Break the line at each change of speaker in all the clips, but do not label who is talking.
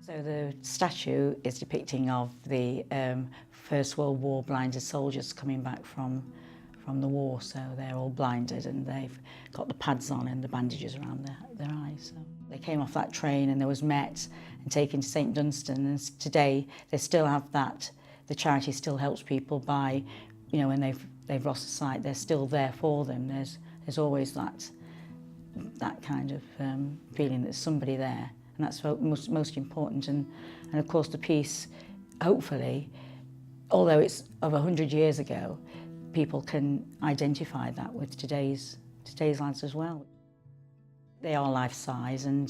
So the statue is depicting of the First World War blinded soldiers coming back from the war. So they're all blinded and they've got the pads on and the bandages around their eyes. So they came off that train and they was met and taken to St Dunstan, and today they still have that. The charity still helps people by, you know, when they've lost sight, they're still there for them. There's always that kind of feeling that there's somebody there. And that's most important. And of course the piece, hopefully, although it's of 100 years ago, people can identify that with today's lads as well. They are life-size, and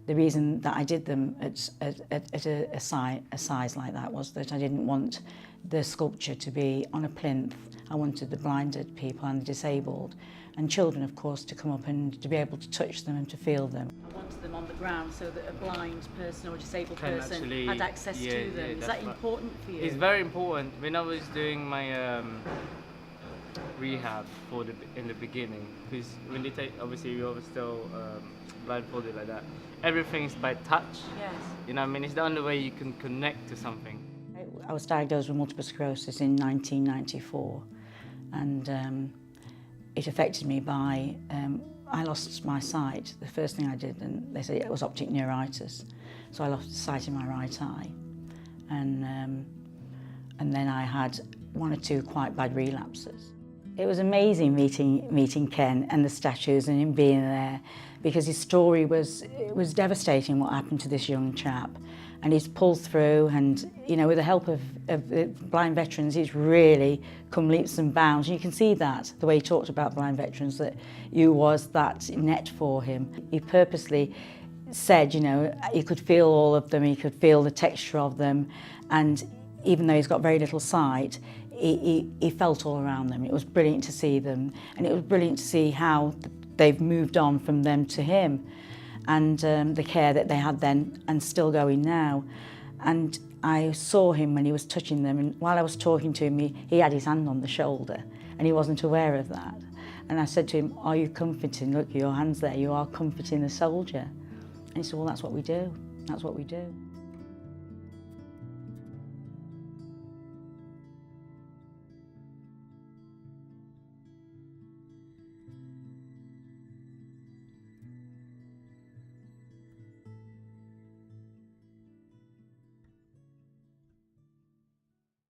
the reason that I did them at a size like that was that I didn't want the sculpture to be on a plinth. I wanted the blinded people and the disabled, and children, of course, to come up and to be able to touch them and to feel them. I wanted them on the ground so that a blind person or a disabled person had access to them. Is that important for you?
It's very important. When I was doing my rehab in the beginning, because when they take, obviously you're still blindfolded like that, everything's by touch.
Yes.
You know what I mean? It's the only way you can connect to something.
I was diagnosed with multiple sclerosis in 1994, and it affected me by, I lost my sight. The first thing I did, and they said it was optic neuritis, so I lost sight in my right eye, and then I had one or two quite bad relapses. It was amazing meeting Ken and the statues and him being there, because his story was devastating, what happened to this young chap, and he's pulled through, and you know, with the help of the blind veterans, he's really come leaps and bounds. And you can see that the way he talked about blind veterans, that you was that net for him. He purposely said, you know, he could feel all of them, he could feel the texture of them, and even though he's got very little sight, he felt all around them. It was brilliant to see them, and it was brilliant to see how they've moved on from them to him, and the care that they had then and still going now. And I saw him when he was touching them, and while I was talking to him, he had his hand on the shoulder, and he wasn't aware of that. And I said to him, "Are you comforting? Look, your hand's there, you are comforting the soldier." And he said, "Well, that's what we do. That's what we do."